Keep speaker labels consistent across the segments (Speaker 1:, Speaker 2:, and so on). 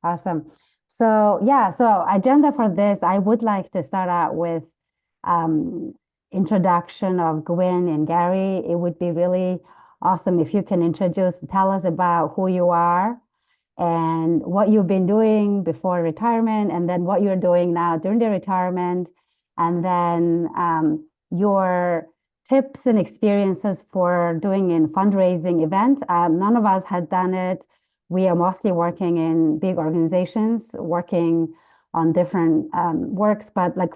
Speaker 1: Awesome. So yeah, so agenda for this, I would like to start out with um, introduction of Gwen and Gary. It would be really awesome if you can tell us about who you are and what you've been doing before retirement, and then what you're doing now during the retirement, and then your tips and experiences for doing in fundraising event. None of us had done it. We are mostly working in big organizations, working on different works, but like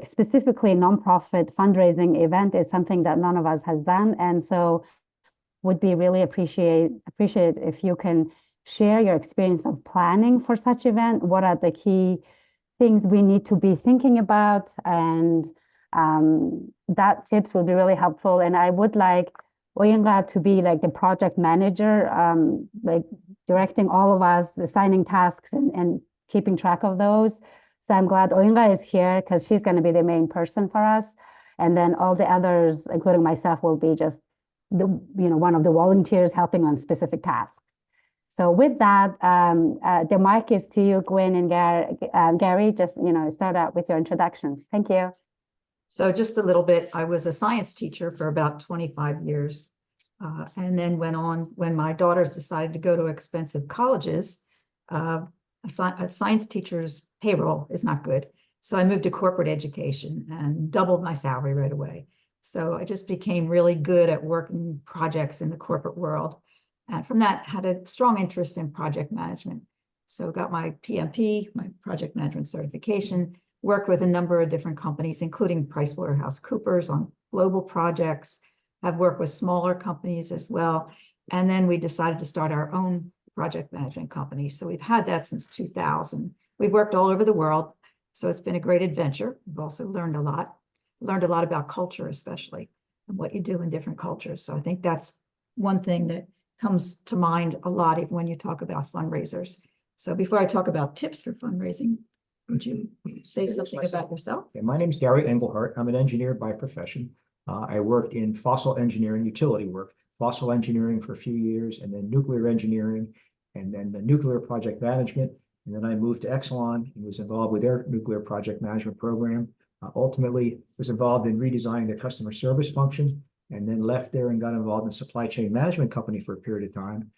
Speaker 1: specifically nonprofit fundraising event is something that none of us has done, and so would be really appreciate if you can share your experience of planning for such event. What are the key things we need to be thinking about? And that tips will be really helpful. And I would like Oyinla to be like the project manager, like directing all of us, assigning tasks and keeping track of those. So I'm glad Oyinla is here because she's going to be the main person for us. And then all the others, including myself, will be just one of the volunteers helping on specific tasks. So with that, the mic is to you, Gwen and Gary. Just start out with your introductions. Thank you.
Speaker 2: So just a little bit, I was a science teacher for about 25 years, and then went on when my daughters decided to go to expensive colleges. A science teacher's payroll is not good. So I moved to corporate education and doubled my salary right away. So I just became really good at working projects in the corporate world. And from that, had a strong interest in project management. So got my PMP, my project management certification, worked with a number of different companies, including PricewaterhouseCoopers on global projects. I've worked with smaller companies as well. And then we decided to start our own project management company. So we've had that since 2000. We've worked all over the world. So it's been a great adventure. We've also learned a lot about culture, especially, and what you do in different cultures. So I think that's one thing that comes to mind a lot even when you talk about fundraisers. So before I talk about tips for fundraising, would you say something about yourself?
Speaker 3: Okay, my name is Gary Engelhardt. I'm an engineer by profession. I worked in fossil engineering, utility work, fossil engineering for a few years, and then nuclear engineering, and then the nuclear project management. And then I moved to Exelon and was involved with their nuclear project management program. Ultimately, was involved in redesigning the customer service function, and then left there and got involved in a supply chain management company for a period of time,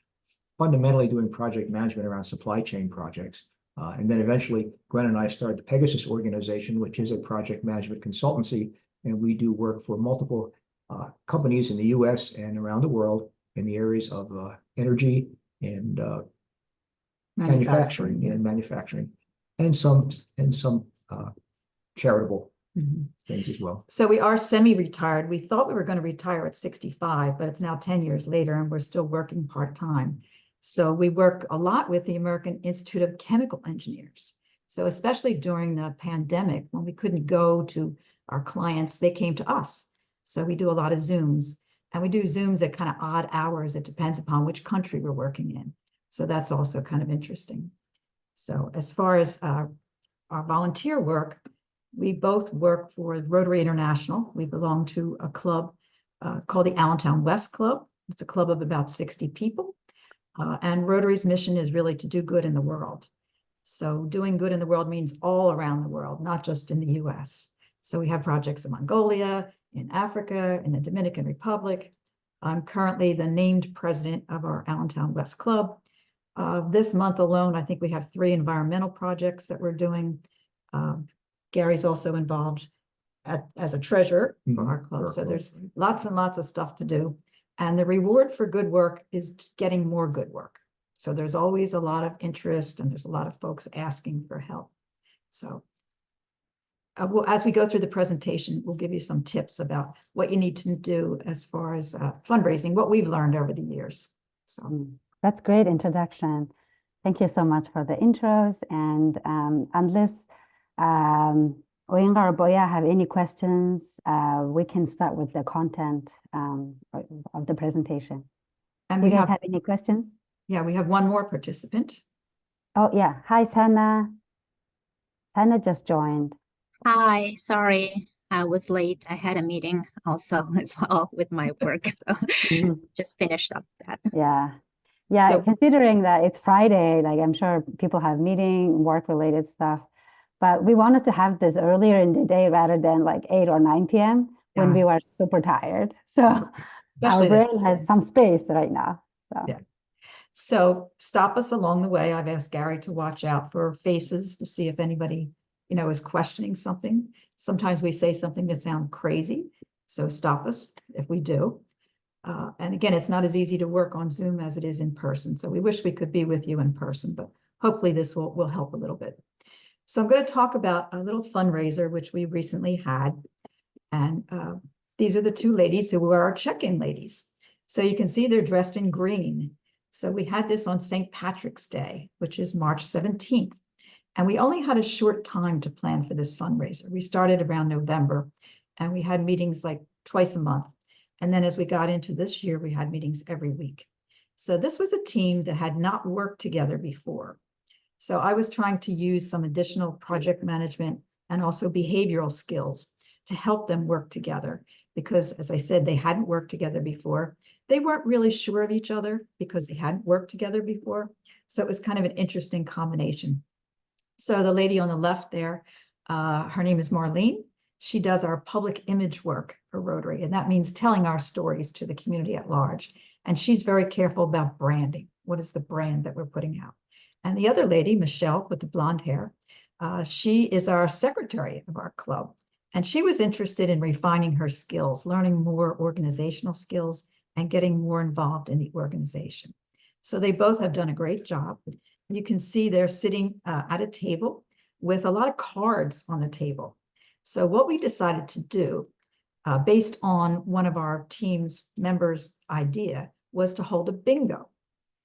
Speaker 3: fundamentally doing project management around supply chain projects. And then eventually, Gwen and I started the Pegasus organization, which is a project management consultancy, and we do work for multiple companies in the US and around the world in the areas of energy and manufacturing and some charitable things as well.
Speaker 2: So we are semi-retired. We thought we were going to retire at 65, but it's now 10 years later and we're still working part-time. So we work a lot with the American Institute of Chemical Engineers. So especially during the pandemic, when we couldn't go to our clients, they came to us. So we do a lot of Zooms, and we do Zooms at kind of odd hours. It depends upon which country we're working in. So that's also kind of interesting. So as far as our volunteer work, we both work for Rotary International. We belong to a club called the Allentown West Club. It's a club of about 60 people. And Rotary's mission is really to do good in the world. So doing good in the world means all around the world, not just in the US. So we have projects in Mongolia, in Africa, in the Dominican Republic. I'm currently the named president of our Allentown West Club. This month alone, I think we have 3 environmental projects that we're doing. Gary's also involved as a treasurer for our club. So there's lots and lots of stuff to do. And the reward for good work is getting more good work. So there's always a lot of interest and there's a lot of folks asking for help. So as we go through the presentation, we'll give you some tips about what you need to do as far as fundraising, what we've learned over the years. So
Speaker 1: that's great introduction. Thank you so much for the intros. And unless Oyinla or Boya have any questions, we can start with the content of the presentation.
Speaker 2: And
Speaker 1: Do you guys have any questions?
Speaker 2: Yeah, we have one more participant.
Speaker 1: Oh, yeah. Hi, Sana. Sana just joined.
Speaker 4: Hi, sorry, I was late. I had a meeting also as well with my work, so just finished up that.
Speaker 1: Yeah. Yeah,
Speaker 2: So
Speaker 1: considering that it's Friday, like I'm sure people have meeting, work-related stuff, but we wanted to have this earlier in the day rather than like 8 or 9 p.m. when
Speaker 2: yeah,
Speaker 1: we were super tired. So our
Speaker 2: especially that.
Speaker 1: brain has some space right now. So
Speaker 2: Yeah. So stop us along the way. I've asked Gary to watch out for faces to see if anybody, is questioning something. Sometimes we say something that sounds crazy. So stop us if we do. And again, it's not as easy to work on Zoom as it is in person. So we wish we could be with you in person, but hopefully this will help a little bit. So I'm going to talk about a little fundraiser, which we recently had. And these are the two ladies who were our check-in ladies. So you can see they're dressed in green. So we had this on St. Patrick's Day, which is March 17th. And we only had a short time to plan for this fundraiser. We started around November and we had meetings like twice a month. And then as we got into this year, we had meetings every week. So this was a team that had not worked together before. So I was trying to use some additional project management and also behavioral skills to help them work together. Because as I said, they hadn't worked together before. They weren't really sure of each other because they hadn't worked together before. So it was kind of an interesting combination. So the lady on the left there, her name is Marlene. She does our public image work for Rotary, and that means telling our stories to the community at large. And she's very careful about branding. What is the brand that we're putting out? And the other lady, Michelle, with the blonde hair, she is our secretary of our club. And she was interested in refining her skills, learning more organizational skills, and getting more involved in the organization. So they both have done a great job. You can see they're sitting at a table with a lot of cards on the table. So what we decided to do, based on one of our team's members' idea, was to hold a bingo.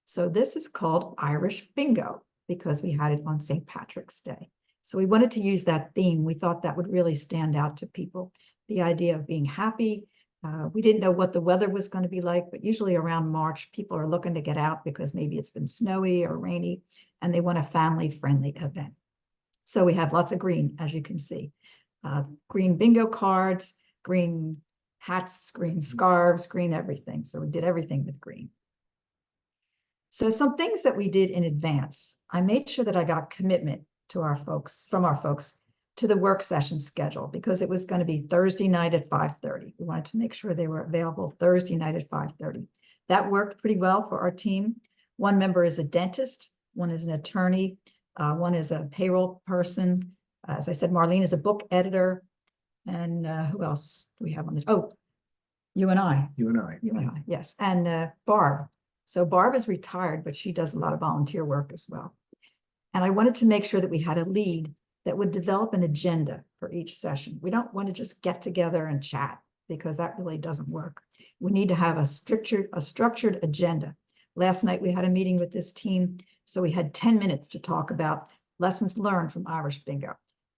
Speaker 2: So this is called Irish Bingo because we had it on St. Patrick's Day. So we wanted to use that theme. We thought that would really stand out to people. The idea of being happy. We didn't know what the weather was going to be like, but usually around March, people are looking to get out because maybe it's been snowy or rainy, and they want a family-friendly event. So we have lots of green, as you can see. Green bingo cards, green hats, green scarves, green everything. So we did everything with green. So some things that we did in advance, I made sure that I got commitment to our folks, from our folks, to the work session schedule because it was going to be Thursday night at 5:30. We wanted to make sure they were available Thursday night at 5:30. That worked pretty well for our team. One member is a dentist, one is an attorney, one is a payroll person. As I said, Marlene is a book editor. And who else do we have on the, oh, you and I.
Speaker 3: You and I.
Speaker 2: You and I, yes. And Barb. So Barb is retired, but she does a lot of volunteer work as well. And I wanted to make sure that we had a lead that would develop an agenda for each session. We don't want to just get together and chat because that really doesn't work. We need to have a structured agenda. Last night we had a meeting with this team, so we had 10 minutes to talk about lessons learned from Irish Bingo,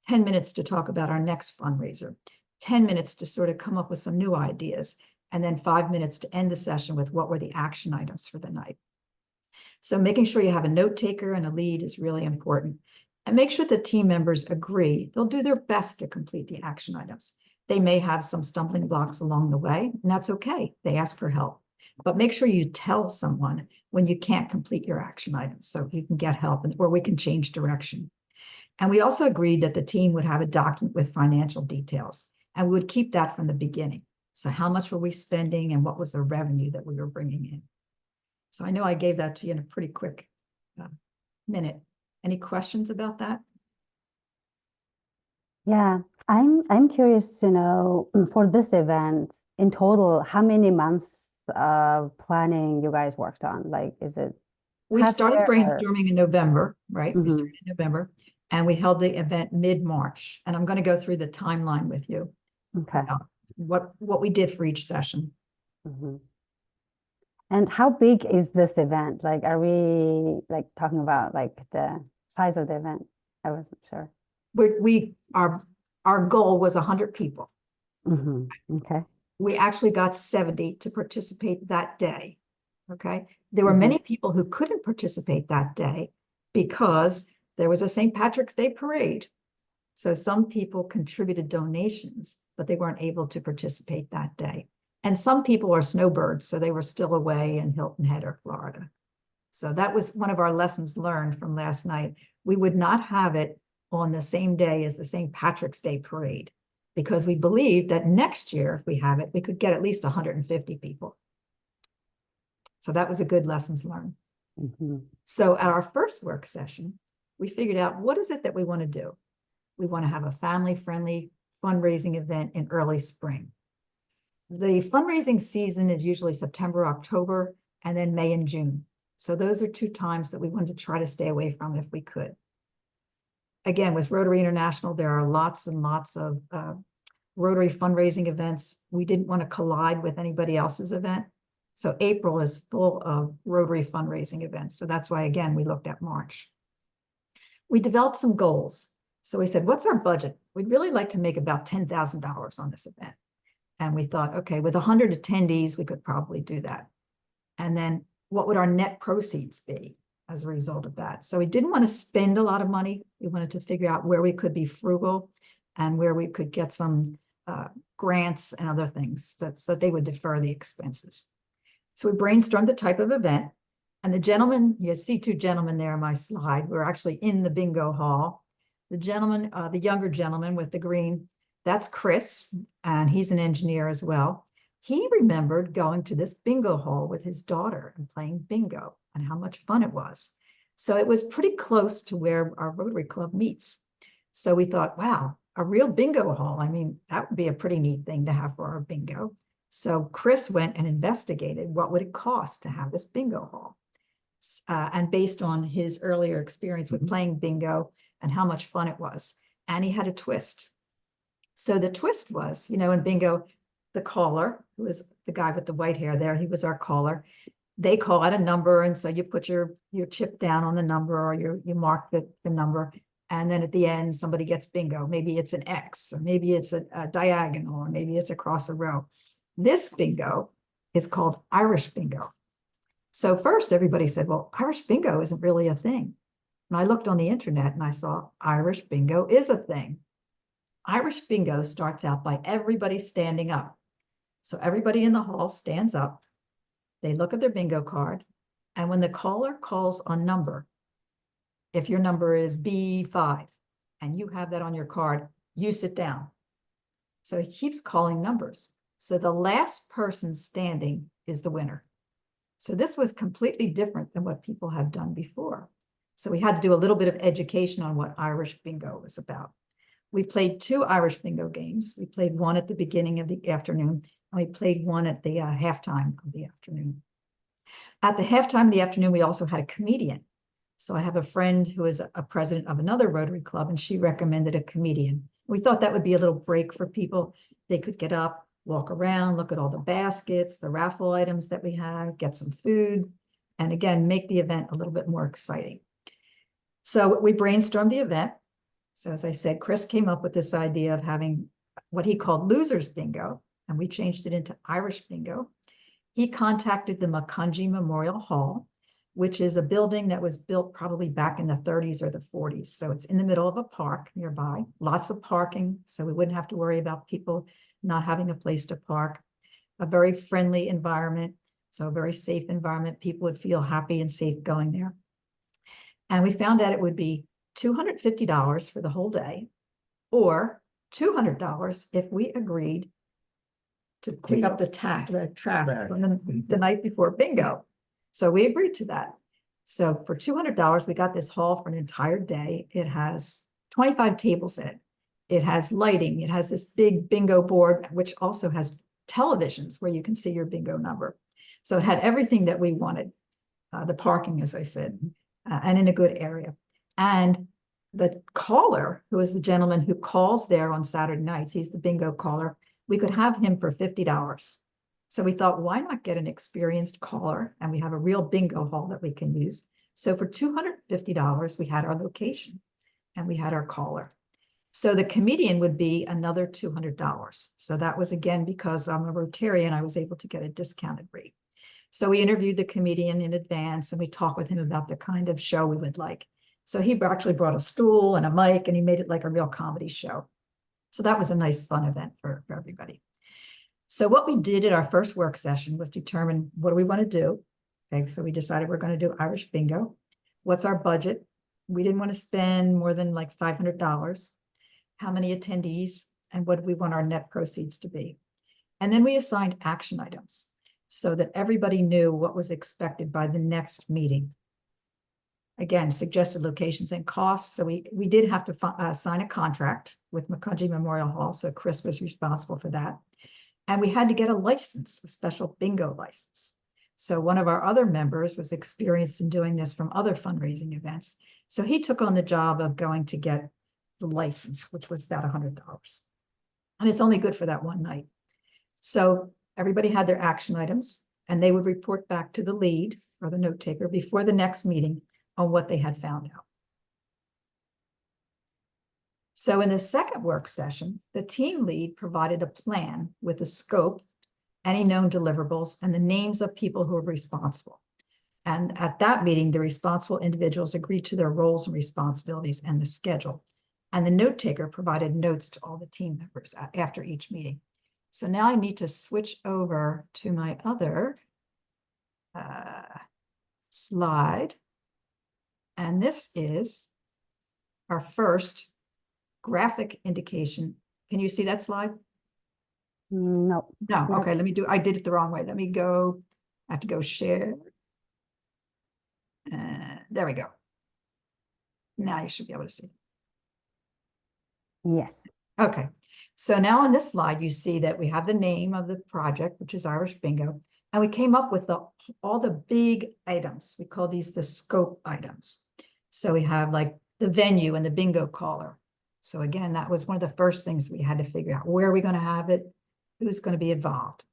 Speaker 2: 10 minutes to talk about our next fundraiser, 10 minutes to sort of come up with some new ideas, and then 5 minutes to end the session with what were the action items for the night. So making sure you have a note taker and a lead is really important. And make sure the team members agree. They'll do their best to complete the action items. They may have some stumbling blocks along the way, and that's okay. They ask for help. But make sure you tell someone when you can't complete your action items so you can get help or we can change direction. And we also agreed that the team would have a document with financial details, and we would keep that from the beginning. So how much were we spending and what was the revenue that we were bringing in? So I know I gave that to you in a pretty quick minute. Any questions about that?
Speaker 1: yeah, I'm curious to know for this event in total, how many months of planning you guys worked on? Like, is it
Speaker 2: We
Speaker 1: half
Speaker 2: started
Speaker 1: year or?
Speaker 2: brainstorming in November, right? We
Speaker 1: Mhm.
Speaker 2: started in November and we held the event mid-March. And I'm going to go through the timeline with you
Speaker 1: Okay.
Speaker 2: about what we did for each session.
Speaker 1: Mhm. And how big is this event? Like, are we like talking about like the size of the event? I wasn't sure.
Speaker 2: Our goal was 100 people.
Speaker 1: Okay.
Speaker 2: We actually got 70 to participate that day. Okay. There were
Speaker 1: Mhm.
Speaker 2: many people who couldn't participate that day because there was a St. Patrick's Day parade. So some people contributed donations, but they weren't able to participate that day. And some people are snowbirds, so they were still away in Hilton Head or Florida. So that was one of our lessons learned from last night. We would not have it on the same day as the St. Patrick's Day parade, because we believed that next year, if we have it, we could get at least 150 people. So that was a good lessons learned.
Speaker 1: Mhm.
Speaker 2: So at our first work session, we figured out, what is it that we want to do? We want to have a family-friendly fundraising event in early spring. The fundraising season is usually September, October, and then May and June. So those are 2 times that we wanted to try to stay away from if we could. Again, with Rotary International, there are lots and lots of Rotary fundraising events. We didn't want to collide with anybody else's event. So April is full of Rotary fundraising events. So that's why, again, we looked at March. We developed some goals. So we said, what's our budget? We'd really like to make about $10,000 on this event. And we thought, okay, with 100 attendees, we could probably do that. And then what would our net proceeds be as a result of that? So we didn't want to spend a lot of money. We wanted to figure out where we could be frugal and where we could get some grants and other things so they would defer the expenses. So we brainstormed the type of event. And the gentleman, you see 2 gentlemen there on my slide, we're actually in the bingo hall. The gentleman, the younger gentleman with the green, that's Chris, and he's an engineer as well. He remembered going to this bingo hall with his daughter and playing bingo and how much fun it was. So it was pretty close to where our Rotary Club meets. So we thought, wow, a real bingo hall. I mean, that would be a pretty neat thing to have for our bingo. So Chris went and investigated what would it cost to have this bingo hall. And based on his earlier experience with playing bingo and how much fun it was. And he had a twist. So the twist was, you know, in bingo, the caller, who was the guy with the white hair there, he was our caller. They call out a number, and so you put your chip down on the number, or you mark the number, and then at the end, somebody gets bingo. Maybe it's an X, or maybe it's a diagonal, or maybe it's across a row. This bingo is called Irish bingo. So first, everybody said, well, Irish bingo isn't really a thing. And I looked on the internet and I saw Irish bingo is a thing. Irish bingo starts out by everybody standing up. So everybody in the hall stands up. They look at their bingo card. And when the caller calls a number, if your number is B5 and you have that on your card, you sit down. So he keeps calling numbers. So the last person standing is the winner. So this was completely different than what people have done before. So we had to do a little bit of education on what Irish bingo was about. We played 2 Irish bingo games. We played one at the beginning of the afternoon, and we played one at the halftime of the afternoon. At the halftime of the afternoon, we also had a comedian. So I have a friend who is a president of another Rotary Club, and she recommended a comedian. We thought that would be a little break for people. They could get up, walk around, look at all the baskets, the raffle items that we have, get some food, and again, make the event a little bit more exciting. So we brainstormed the event. So as I said, Chris came up with this idea of having what he called losers bingo, and we changed it into Irish bingo. He contacted the Macungie Memorial Hall, which is a building that was built probably back in the 30s or the 40s. So it's in the middle of a park nearby, lots of parking, so we wouldn't have to worry about people not having a place to park. A very friendly environment, so a very safe environment. People would feel happy and safe going there. And we found out it would be $250 for the whole day, or $200 if we agreed to pick up the trash from the night before bingo. So we agreed to that. So for $200, we got this hall for an entire day. It has 25 tables in it. It has lighting. It has this big bingo board, which also has televisions where you can see your bingo number. So it had everything that we wanted. The parking, as I said, and in a good area. And the caller, who is the gentleman who calls there on Saturday nights, he's the bingo caller, we could have him for $50. So we thought, why not get an experienced caller? And we have a real bingo hall that we can use. So for $250, we had our location and we had our caller. So the comedian would be another $200. So that was, again, because I'm a Rotarian, I was able to get a discounted rate. So we interviewed the comedian in advance and we talked with him about the kind of show we would like. So he actually brought a stool and a mic and he made it like a real comedy show. So that was a nice, fun event for everybody. So what we did at our first work session was determine what do we want to do. Okay, so we decided we're going to do Irish bingo. What's our budget? We didn't want to spend more than like $500. How many attendees and what do we want our net proceeds to be? And then we assigned action items so that everybody knew what was expected by the next meeting. Again, suggested locations and costs. So we did have to sign a contract with McCudgey Memorial Hall. So Chris was responsible for that. And we had to get a license, a special bingo license. So one of our other members was experienced in doing this from other fundraising events. So he took on the job of going to get the license, which was about $100. And it's only good for that one night. So everybody had their action items and they would report back to the lead or the note taker before the next meeting on what they had found out. So in the second work session, the team lead provided a plan with the scope, any known deliverables, and the names of people who are responsible. And at that meeting, the responsible individuals agreed to their roles and responsibilities and the schedule. And the note taker provided notes to all the team members after each meeting. So now I need to switch over to my other slide. And this is our first graphic indication. Can you see that slide?
Speaker 1: No.
Speaker 2: No, okay, I did it the wrong way. Let me go, I have to go share. There we go. Now you should be able to see.
Speaker 1: Yes.
Speaker 2: Okay, so now on this slide, you see that we have the name of the project, which is Irish Bingo, and we came up with all the big items. We call these the scope items. So we have like the venue and the bingo caller. So again, that was one of the first things we had to figure out. Where are we going to have it? Who's going to be involved?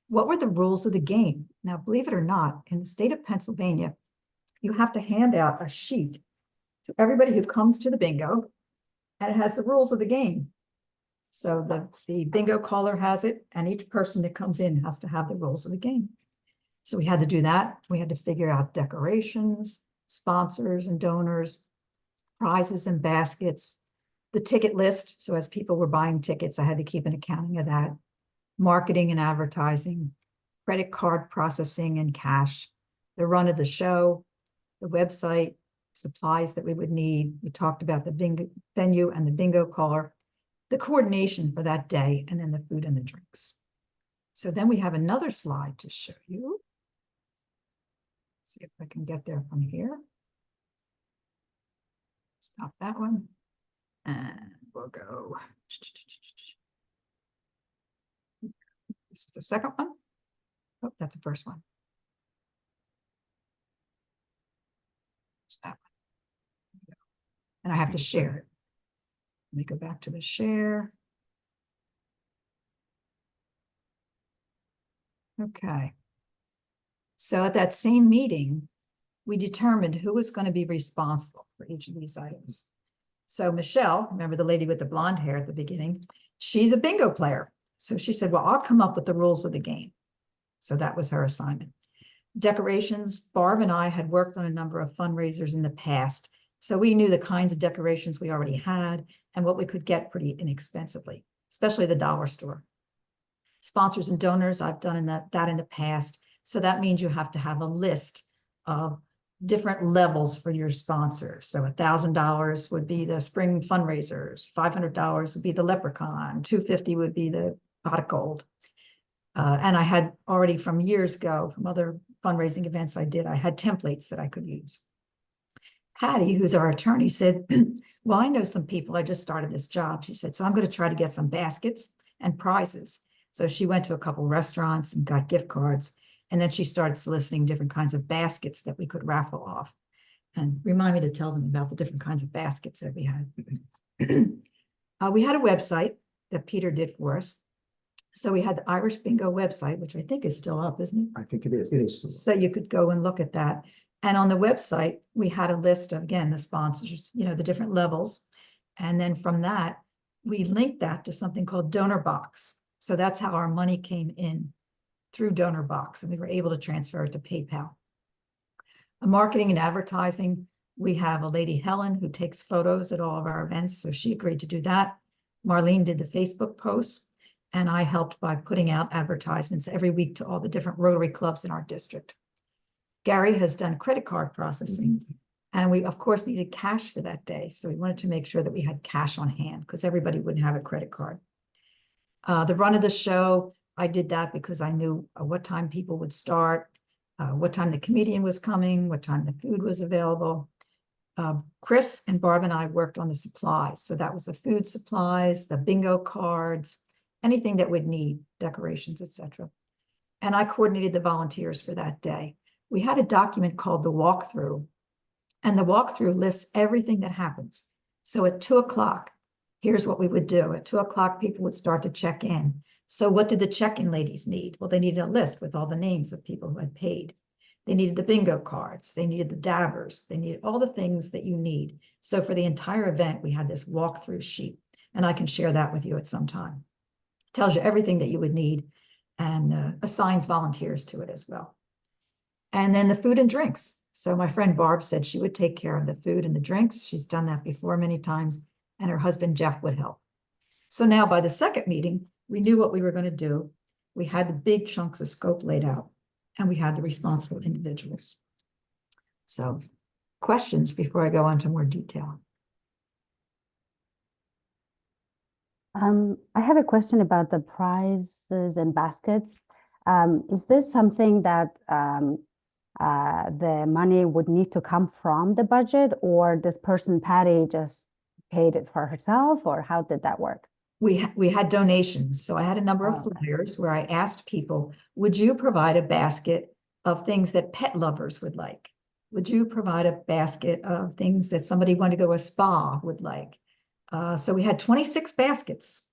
Speaker 2: What were the rules of the game? Now, believe it or not, in the state of Pennsylvania, you have to hand out a sheet to everybody who comes to the bingo, and it has the rules of the game. So the bingo caller has it, and each person that comes in has to have the rules of the game. So we had to do that. We had to figure out decorations, sponsors and donors, prizes and baskets, the ticket list. So as people were buying tickets, I had to keep an accounting of that. Marketing and advertising, credit card processing and cash, the run of the show, the website, supplies that we would need. We talked about the bingo venue and the bingo caller, the coordination for that day, and then the food and the drinks. So then we have another slide to show you. Let's see if I can get there from here. Stop that one. And we'll go. This is the second one. Oh, that's the first one. It's that one. And I have to share it. Let me go back to the share. Okay. So at that same meeting, we determined who was going to be responsible for each of these items. So Michelle, remember the lady with the blonde hair at the beginning, she's a bingo player. So she said, well, I'll come up with the rules of the game. So that was her assignment. Decorations, Barb and I had worked on a number of fundraisers in the past. So we knew the kinds of decorations we already had and what we could get pretty inexpensively, especially the dollar store. Sponsors and donors, I've done that in the past. So that means you have to have a list of different levels for your sponsors. So $1,000 would be the spring fundraisers, $500 would be the leprechaun, $250 would be the pot of gold. And I had already from years ago, from other fundraising events I had templates that I could use. Patty, who's our attorney, said, well, I know some people, I just started this job. She said, so I'm going to try to get some baskets and prizes. So she went to a couple restaurants and got gift cards. And then she started soliciting different kinds of baskets that we could raffle off. And remind me to tell them about the different kinds of baskets that we had. We had a website that Peter did for us. So we had the Irish Bingo website, which I think is still up, isn't it?
Speaker 3: I think it is. It is.
Speaker 2: So you could go and look at that. And on the website, we had a list of, again, the sponsors, the different levels. And then from that, we linked that to something called Donor Box. So that's how our money came in, through Donor Box, and we were able to transfer it to PayPal. Marketing and advertising, we have a lady, Helen, who takes photos at all of our events, so she agreed to do that. Marlene did the Facebook posts, and I helped by putting out advertisements every week to all the different Rotary clubs in our district. Gary has done credit card processing. And we, of course, needed cash for that day. So we wanted to make sure that we had cash on hand because everybody wouldn't have a credit card. The run of the show, I did that because I knew what time people would start, what time the comedian was coming, what time the food was available. Chris and Barb and I worked on the supplies. So that was the food supplies, the bingo cards, anything that would need, decorations, etc. And I coordinated the volunteers for that day. We had a document called the walkthrough, and the walkthrough lists everything that happens. So at 2 o'clock, here's what we would do. At 2 o'clock, people would start to check in. So what did the check-in ladies need? Well, they needed a list with all the names of people who had paid. They needed the bingo cards. They needed the dabbers. They needed all the things that you need. So for the entire event, we had this walkthrough sheet, and I can share that with you at some time. It tells you everything that you would need and assigns volunteers to it as well. And then the food and drinks. So my friend Barb said she would take care of the food and the drinks. She's done that before many times, and her husband Jeff would help. So now by the second meeting, we knew what we were going to do. We had the big chunks of scope laid out, and we had the responsible individuals. So questions before I go into more detail?
Speaker 1: I have a question about the prizes and baskets. Is this something that the money would need to come from the budget, or this person, Patty, just paid it for herself, or how did that work?
Speaker 2: We had donations. So I had a number of
Speaker 1: Oh, okay.
Speaker 2: flyers where I asked people, would you provide a basket of things that pet lovers would like? Would you provide a basket of things that somebody wanted to go to a spa would like? So we had 26 baskets.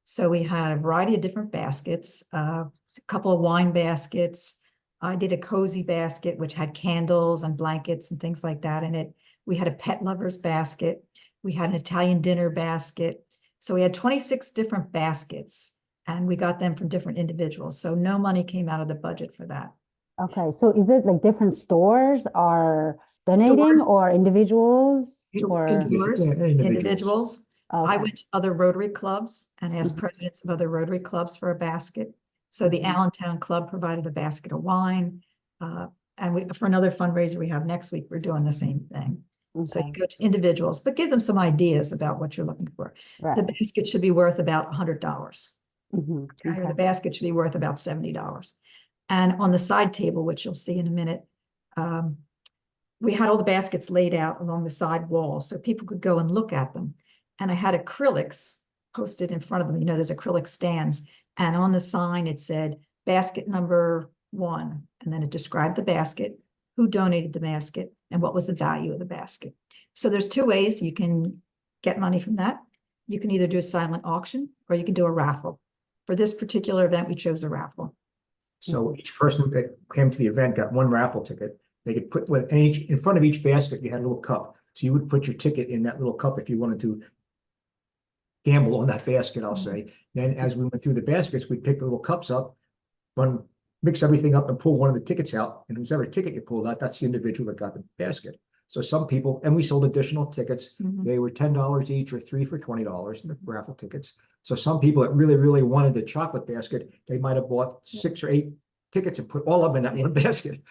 Speaker 2: So we had a variety of different baskets, a couple of wine baskets. I did a cozy basket, which had candles and blankets and things like that in it. We had a pet lovers basket. We had an Italian dinner basket. So we had 26 different baskets, and we got them from different individuals. So no money came out of the budget for that.
Speaker 1: Okay, so is it like different stores are donating,
Speaker 2: Stores.
Speaker 1: or individuals, or?
Speaker 2: Stores,
Speaker 3: Yeah,
Speaker 2: individuals. I
Speaker 1: Okay.
Speaker 2: went to other Rotary clubs and asked
Speaker 1: Mhm.
Speaker 2: presidents of other Rotary clubs for a basket. So the
Speaker 1: Mhm.
Speaker 2: Allentown Club provided a basket of wine. And for another fundraiser we have next week, we're doing the same thing. So you
Speaker 1: Okay,
Speaker 2: go to individuals, but give them some ideas about what you're looking for. The
Speaker 1: right.
Speaker 2: basket should be worth about $100.
Speaker 1: Mhm.
Speaker 2: Okay, or the
Speaker 1: Okay.
Speaker 2: basket should be worth about $70. And on the side table, which you'll see in a minute, we had all the baskets laid out along the side wall so people could go and look at them. And I had acrylics posted in front of them. You know, there's acrylic stands. And on the sign, it said basket number 1. And then it described the basket, who donated the basket, and what was the value of the basket. So there's 2 ways you can get money from that. You can either do a silent auction or you can do a raffle. For this particular event, we chose a raffle.
Speaker 3: So each person that came to the event got one raffle ticket. They could put what in front of each basket, you had a little cup. So you would put your ticket in that little cup if you wanted to gamble on that basket, I'll say. Then as we went through the baskets, we'd pick the little cups up, mix everything up and pull one of the tickets out. And whoever ticket you pulled out, that's the individual that got the basket. So some people, and we sold additional tickets.
Speaker 2: Mhm.
Speaker 3: They were $10 each or 3 for $20, the raffle tickets. So some people that really, really wanted the chocolate basket, they might have bought 6 or 8 tickets and put all of them in that one basket.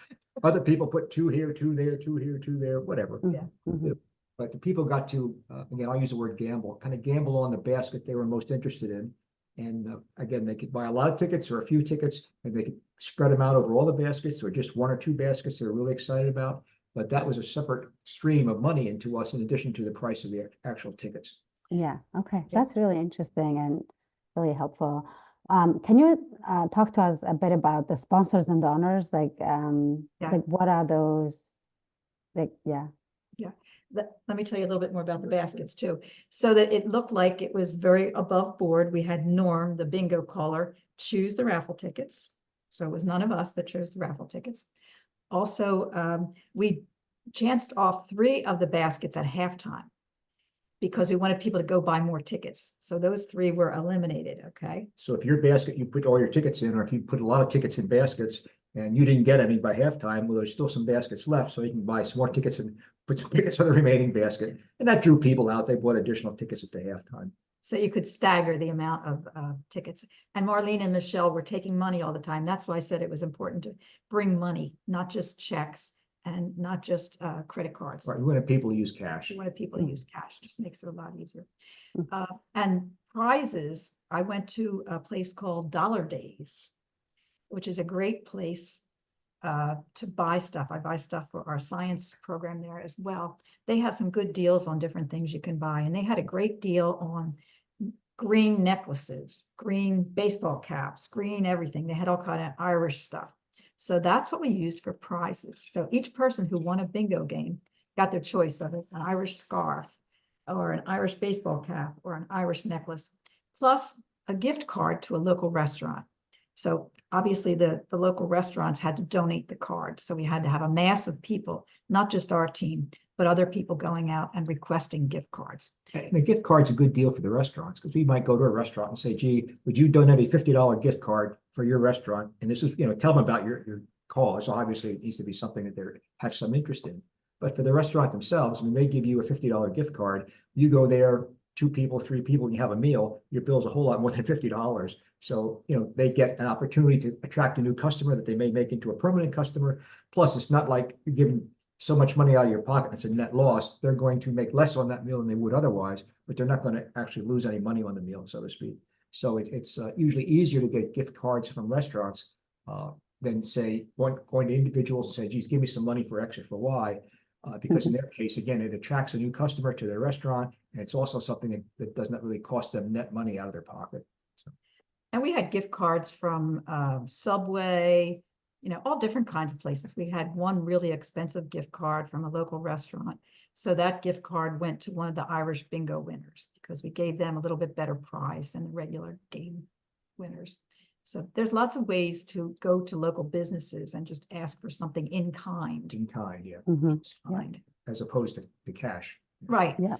Speaker 3: Other people put 2 here, 2 there, 2 here, 2 there, whatever.
Speaker 2: Yeah.
Speaker 1: Mhm.
Speaker 3: But the people got to, again, I'll use the word gamble, kind of gamble on the basket they were most interested in. And again, they could buy a lot of tickets or a few tickets, and they could spread them out over all the baskets, or just 1 or 2 baskets they're really excited about. But that was a separate stream of money into us in addition to the price of the actual tickets.
Speaker 1: Yeah, okay.
Speaker 2: Yeah.
Speaker 1: That's really interesting and really helpful. Can you talk to us a bit about the sponsors and donors? Like, like what are those? Like, yeah.
Speaker 2: Let me tell you a little bit more about the baskets too. So that it looked like it was very above board. We had Norm, the bingo caller, choose the raffle tickets. So it was none of us that chose the raffle tickets. Also, we chanced off 3 of the baskets at halftime because we wanted people to go buy more tickets. So those 3 were eliminated, okay?
Speaker 3: So if your basket, you put all your tickets in, or if you put a lot of tickets in baskets and you didn't get any by halftime, well, there's still some baskets left. So you can buy some more tickets and put some tickets on the remaining basket. And that drew people out. They bought additional tickets at the halftime.
Speaker 2: So you could stagger the amount of tickets. And Marlene and Michelle were taking money all the time. That's why I said it was important to bring money, not just checks and not just credit cards.
Speaker 3: Right, we wanted people to use cash.
Speaker 2: We wanted people to use cash, just makes it a lot easier.
Speaker 1: Mm.
Speaker 2: And prizes, I went to a place called Dollar Days, which is a great place to buy stuff. I buy stuff for our science program there as well. They have some good deals on different things you can buy, and they had a great deal on green necklaces, green baseball caps, green everything. They had all kind of Irish stuff. So that's what we used for prizes. So each person who won a bingo game got their choice of it, an Irish scarf or an Irish baseball cap or an Irish necklace, plus a gift card to a local restaurant. So obviously the local restaurants had to donate the card. So we had to have a mass of people, not just our team, but other people going out and requesting gift cards.
Speaker 3: And a gift card's a good deal for the restaurants, because we might go to a restaurant and say, gee, would you donate a $50 gift card for your restaurant? And this is, tell them about your cause. So obviously it needs to be something that they have some interest in. But for the restaurant themselves, when they give you a $50 gift card, you go there, 2 people, 3 people, and you have a meal, your bill's a whole lot more than $50. So, they get an opportunity to attract a new customer that they may make into a permanent customer. Plus, it's not like you're giving so much money out of your pocket, it's a net loss. They're going to make less on that meal than they would otherwise, but they're not going to actually lose any money on the meal, so to speak. So it's usually easier to get gift cards from restaurants than say going to individuals and say, geez, give me some money for X or for Y. Because in their case, again, it attracts a new customer to their restaurant, and it's also something that does not really cost them net money out of their pocket. So.
Speaker 2: And we had gift cards from Subway, all different kinds of places. We had one really expensive gift card from a local restaurant. So that gift card went to one of the Irish bingo winners because we gave them a little bit better prize than the regular game winners. So there's lots of ways to go to local businesses and just ask for something in kind.
Speaker 3: In kind, yeah.
Speaker 2: Kind.
Speaker 3: As opposed to cash.
Speaker 2: Right.
Speaker 1: Yeah.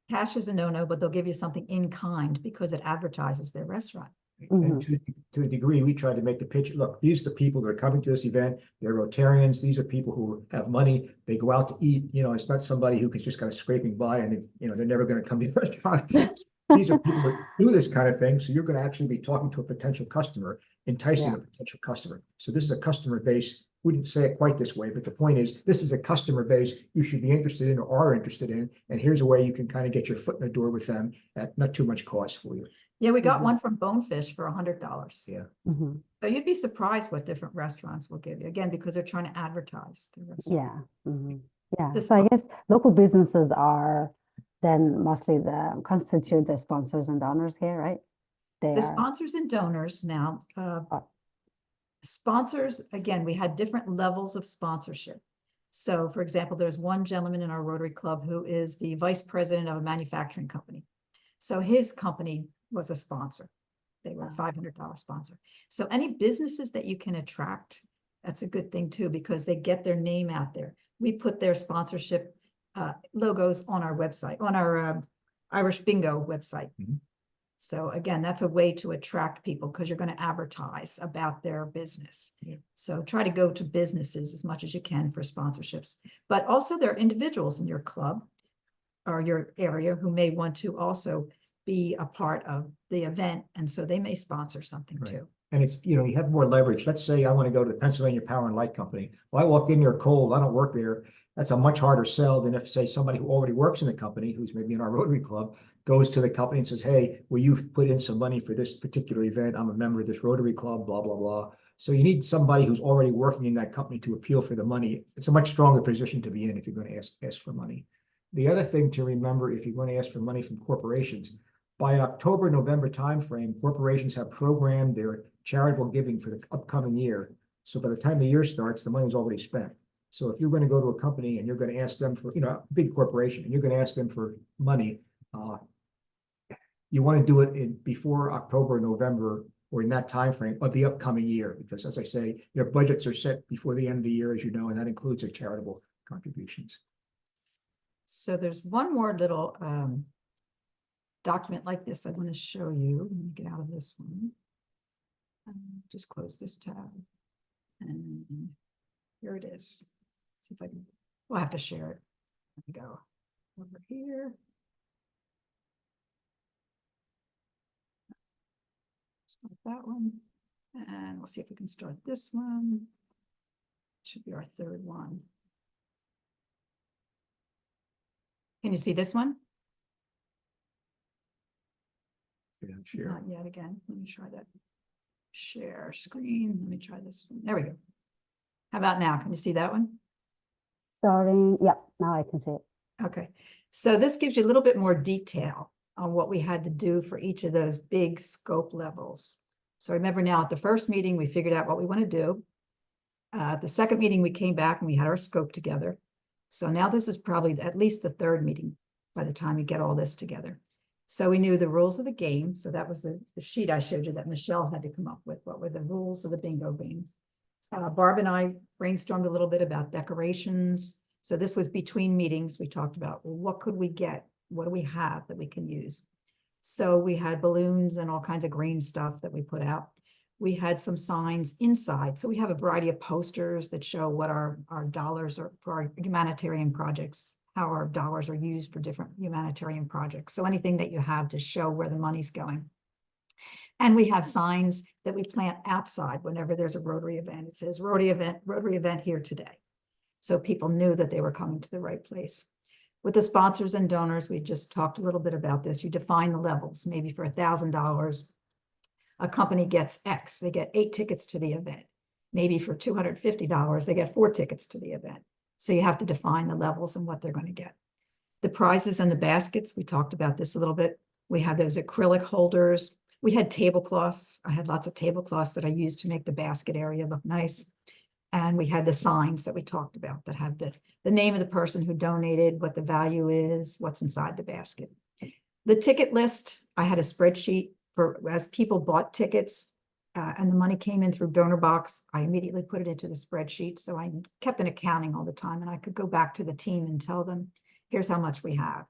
Speaker 2: Cash is a no-no, but they'll give you something in kind because it advertises their restaurant.
Speaker 3: And to the degree we try to make the pitch, look, these are the people that are coming to this event. They're Rotarians. These are people who have money. They go out to eat. It's not somebody who is just kind of scraping by and they're never going to come to the restaurant. These are people that do this kind of thing. So you're going to actually be talking to a potential customer, enticing a potential customer. So this is a customer base. We didn't say it quite this way, but the point is, this is a customer base you should be interested in or are interested in. And here's a way you can kind of get your foot in the door with them at not too much cost for you.
Speaker 2: Yeah, we got one from Bonefish for $100.
Speaker 3: Yeah.
Speaker 2: So you'd be surprised what different restaurants will give you, again, because they're trying to advertise their restaurant.
Speaker 1: Yeah. So I guess local businesses are then mostly constitute the sponsors and donors here, right?
Speaker 2: The sponsors and donors now, sponsors, again, we had different levels of sponsorship. So for example, there's one gentleman in our Rotary Club who is the vice president of a manufacturing company. So his company was a sponsor. They were a $500 sponsor. So any businesses that you can attract, that's a good thing too, because they get their name out there. We put their sponsorship logos on our website, on our Irish Bingo website. So again, that's a way to attract people because you're going to advertise about their business. So try to go to businesses as much as you can for sponsorships, but also there are individuals in your club or your area who may want to also be a part of the event. And so they may sponsor something too.
Speaker 3: And it's, you have more leverage. Let's say I want to go to the Pennsylvania Power and Light Company. Well, I walk in there cold, I don't work there. That's a much harder sell than if, say, somebody who already works in the company, who's maybe in our Rotary Club, goes to the company and says, hey, will you put in some money for this particular event? I'm a member of this Rotary Club, blah, blah, blah. So you need somebody who's already working in that company to appeal for the money. It's a much stronger position to be in if you're going to ask for money. The other thing to remember, if you're going to ask for money from corporations, by October, November timeframe, corporations have programmed their charitable giving for the upcoming year. So by the time the year starts, the money's already spent. So if you're going to go to a company and you're going to ask them for, a big corporation, and you're going to ask them for money, you want to do it before October, November, or in that time frame of the upcoming year, because as I say, their budgets are set before the end of the year, as you know, and that includes their charitable contributions.
Speaker 2: So there's one more little document like this I want to show you. Let me get out of this one. Just close this tab. And here it is. See if I can, we'll have to share it. Let me go over here. Start that one. And we'll see if we can start this one. Should be our third one. Can you see this one?
Speaker 3: Yeah, sure.
Speaker 2: Not yet again. Let me try that. Share screen. Let me try this one. There we go. How about now? Can you see that one?
Speaker 1: Starting, yeah, now I can see it.
Speaker 2: Okay. So this gives you a little bit more detail on what we had to do for each of those big scope levels. So remember now, at the first meeting, we figured out what we want to do. At the second meeting, we came back and we had our scope together. So now this is probably at least the third meeting by the time you get all this together. So we knew the rules of the game. So that was the sheet I showed you that Michelle had to come up with. What were the rules of the bingo game? Barb and I brainstormed a little bit about decorations. So this was between meetings. We talked about, well, what could we get? What do we have that we can use? So we had balloons and all kinds of green stuff that we put out. We had some signs inside. So we have a variety of posters that show what our dollars are for our humanitarian projects, how our dollars are used for different humanitarian projects. So anything that you have to show where the money's going. And we have signs that we plant outside whenever there's a Rotary event. It says Rotary event here today. So people knew that they were coming to the right place. With the sponsors and donors, we just talked a little bit about this. You define the levels. Maybe for $1,000, a company gets X. They get 8 tickets to the event. Maybe for $250, they get 4 tickets to the event. So you have to define the levels and what they're going to get. The prizes and the baskets, we talked about this a little bit. We have those acrylic holders. We had tablecloths. I had lots of tablecloths that I used to make the basket area look nice. And we had the signs that we talked about that have the name of the person who donated, what the value is, what's inside the basket. The ticket list, I had a spreadsheet for as people bought tickets and the money came in through donor box, I immediately put it into the spreadsheet. So I kept an accounting all the time and I could go back to the team and tell them, here's how much we have.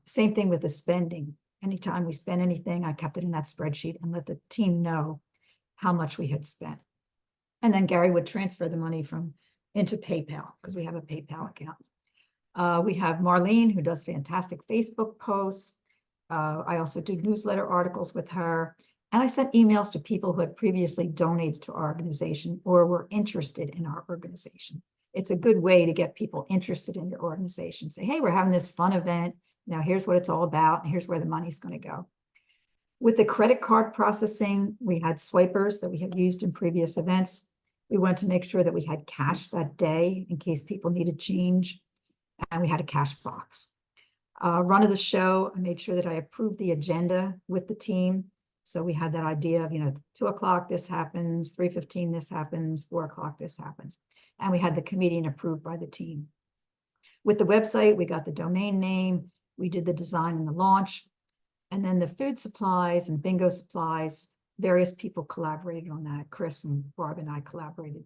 Speaker 2: Same thing with the spending. Anytime we spent anything, I kept it in that spreadsheet and let the team know how much we had spent. And then Gary would transfer the money into PayPal because we have a PayPal account. We have Marlene, who does fantastic Facebook posts. I also do newsletter articles with her. And I sent emails to people who had previously donated to our organization or were interested in our organization. It's a good way to get people interested in your organization. Say, hey, we're having this fun event. Now here's what it's all about. And here's where the money's going to go. With the credit card processing, we had swipers that we had used in previous events. We wanted to make sure that we had cash that day in case people needed change. And we had a cash box. Run of the show, I made sure that I approved the agenda with the team. So we had that idea of, 2 o'clock, this happens, 3:15, this happens, 4 o'clock, this happens. And we had the comedian approved by the team. With the website, we got the domain name, we did the design and the launch, and then the food supplies and bingo supplies, various people collaborated on that. Chris and Barb and I collaborated.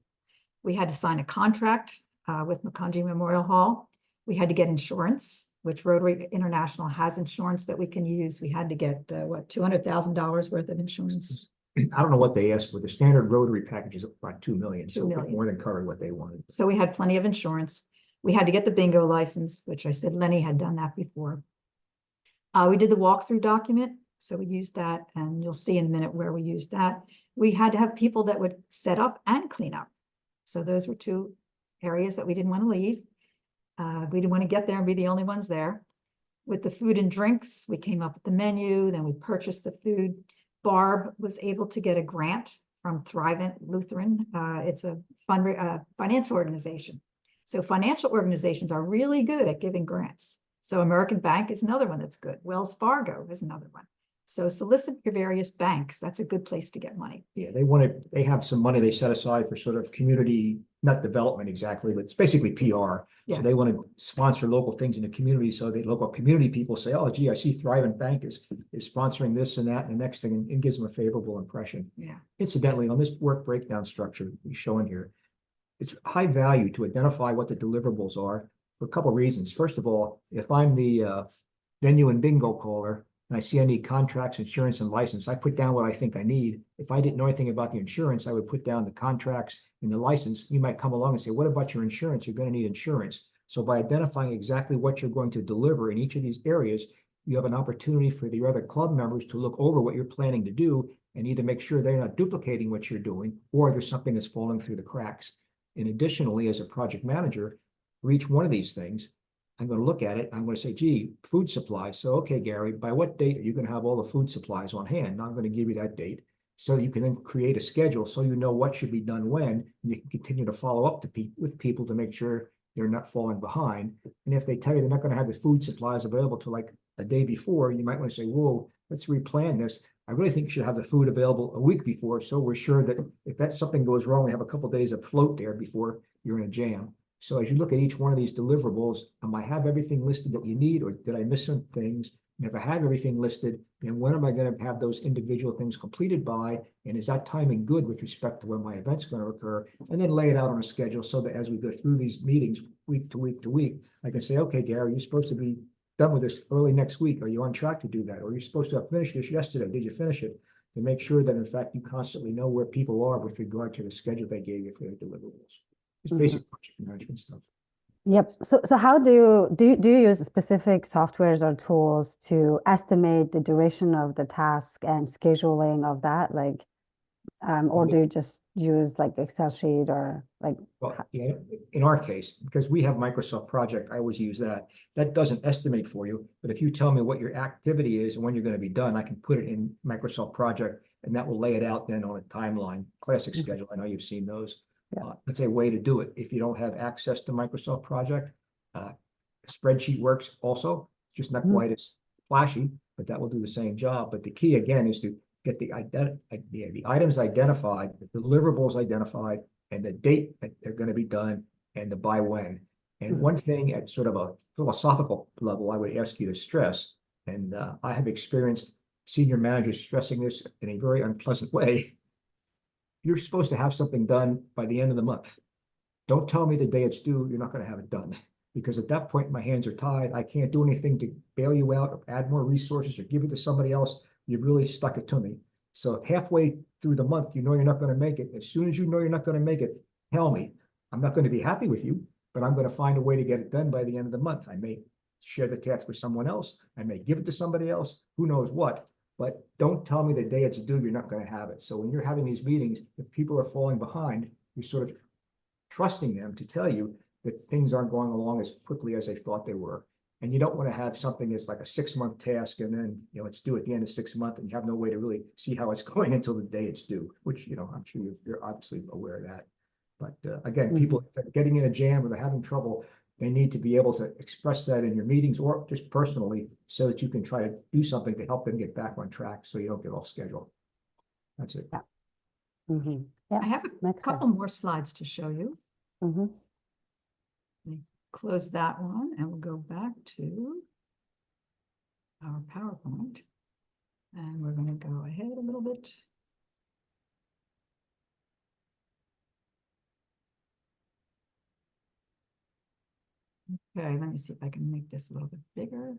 Speaker 2: We had to sign a contract with Makunji Memorial Hall. We had to get insurance, which Rotary International has insurance that we can use. We had to get, $200,000 worth of insurance.
Speaker 3: I don't know what they asked for. The standard Rotary package is about 2 million. So
Speaker 2: 2 million.
Speaker 3: more than covered what they wanted.
Speaker 2: So we had plenty of insurance. We had to get the bingo license, which I said Lenny had done that before. We did the walkthrough document. So we used that, and you'll see in a minute where we used that. We had to have people that would set up and clean up. So those were 2 areas that we didn't want to leave. We didn't want to get there and be the only ones there. With the food and drinks, we came up with the menu, then we purchased the food. Barb was able to get a grant from Thrivent Lutheran. It's a financial organization. So financial organizations are really good at giving grants. So American Bank is another one that's good. Wells Fargo is another one. So solicit your various banks. That's a good place to get money.
Speaker 3: Yeah, they have some money they set aside for sort of community, not development exactly, but it's basically PR.
Speaker 2: Yeah.
Speaker 3: So they want to sponsor local things in the community. So the local community people say, oh, gee, I see Thrivent Bank is sponsoring this and that. And the next thing, it gives them a favorable impression.
Speaker 2: Yeah.
Speaker 3: Incidentally, on this work breakdown structure we show in here, it's high value to identify what the deliverables are for a couple of reasons. First of all, if I'm the venue and bingo caller, and I see I need contracts, insurance, and license, I put down what I think I need. If I didn't know anything about the insurance, I would put down the contracts and the license. You might come along and say, what about your insurance? You're going to need insurance. So by identifying exactly what you're going to deliver in each of these areas, you have an opportunity for the other club members to look over what you're planning to do and either make sure they're not duplicating what you're doing, or there's something that's falling through the cracks. And additionally, as a project manager, for each one of these things, I'm going to look at it. I'm going to say, gee, food supplies. So, okay, Gary, by what date are you going to have all the food supplies on hand? Now I'm going to give you that date. So you can then create a schedule so you know what should be done when, and you can continue to follow up with people to make sure they're not falling behind. And if they tell you they're not going to have the food supplies available till like a day before, you might want to say, whoa, let's replan this. I really think you should have the food available a week before, so we're sure that if that something goes wrong, we have a couple of days of float there before you're in a jam. So as you look at each one of these deliverables, am I have everything listed that you need, or did I miss some things? And if I have everything listed, then when am I going to have those individual things completed by? And is that timing good with respect to when my event's going to occur? And then lay it out on a schedule so that as we go through these meetings week to week to week, I can say, okay, Gary, you're supposed to be done with this early next week. Are you on track to do that? Or you're supposed to have finished this yesterday. Did you finish it? To make sure that in fact you constantly know where people are with regard to the schedule they gave you for their deliverables. It's basic project management stuff.
Speaker 1: Yep. So how do you use specific softwares or tools to estimate the duration of the task and scheduling of that? Like, or do you just use like Excel sheet or like?
Speaker 3: Well, yeah, in our case, because we have Microsoft Project, I always use that. That doesn't estimate for you, but if you tell me what your activity is and when you're going to be done, I can put it in Microsoft Project, and that will lay it out then on a timeline, classic schedule. I know you've seen those.
Speaker 1: Yeah.
Speaker 3: That's a way to do it. If you don't have access to Microsoft Project, spreadsheet works also, just not quite as flashy, but that will do the same job. But the key again is to get the items identified, the deliverables identified, and the date that they're going to be done, and the by when. And one thing at sort of a philosophical level, I would ask you to stress, and I have experienced senior managers stressing this in a very unpleasant way. You're supposed to have something done by the end of the month. Don't tell me the day it's due, you're not going to have it done. Because at that point, my hands are tied. I can't do anything to bail you out or add more resources or give it to somebody else. You've really stuck it to me. So if halfway through the month, you know you're not going to make it, as soon as you know you're not going to make it, tell me. I'm not going to be happy with you, but I'm going to find a way to get it done by the end of the month. I may share the task with someone else. I may give it to somebody else, who knows what. But don't tell me the day it's due, you're not going to have it. So when you're having these meetings, if people are falling behind, you're sort of trusting them to tell you that things aren't going along as quickly as they thought they were. And you don't want to have something that's like a 6-month task, and then, it's due at the end of 6 months, and you have no way to really see how it's going until the day it's due, which, I'm sure you're obviously aware of that. But again, people getting in a jam or they're having trouble, they need to be able to express that in your meetings or just personally so that you can try to do something to help them get back on track so you don't get off schedule. That's it.
Speaker 1: Yeah. Yeah.
Speaker 2: I have a couple more slides to show you. Let me close that one and we'll go back to our PowerPoint. And we're going to go ahead a little bit. Okay, let me see if I can make this a little bit bigger.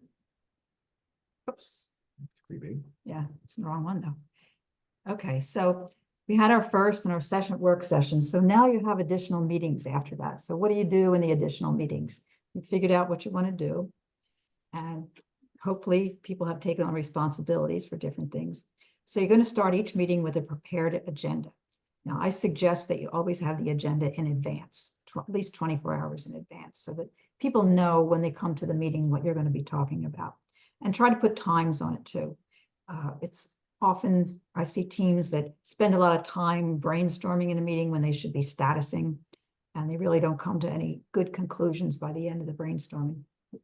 Speaker 2: Oops.
Speaker 3: It's pretty big.
Speaker 2: Yeah, it's the wrong one though. Okay, so we had our first and our work session. So now you have additional meetings after that. So what do you do in the additional meetings? You figured out what you want to do. And hopefully people have taken on responsibilities for different things. So you're going to start each meeting with a prepared agenda. Now, I suggest that you always have the agenda in advance, at least 24 hours in advance, so that people know when they come to the meeting what you're going to be talking about. And try to put times on it too. It's often, I see teams that spend a lot of time brainstorming in a meeting when they should be statusing, and they really don't come to any good conclusions by the end of the brainstorming. You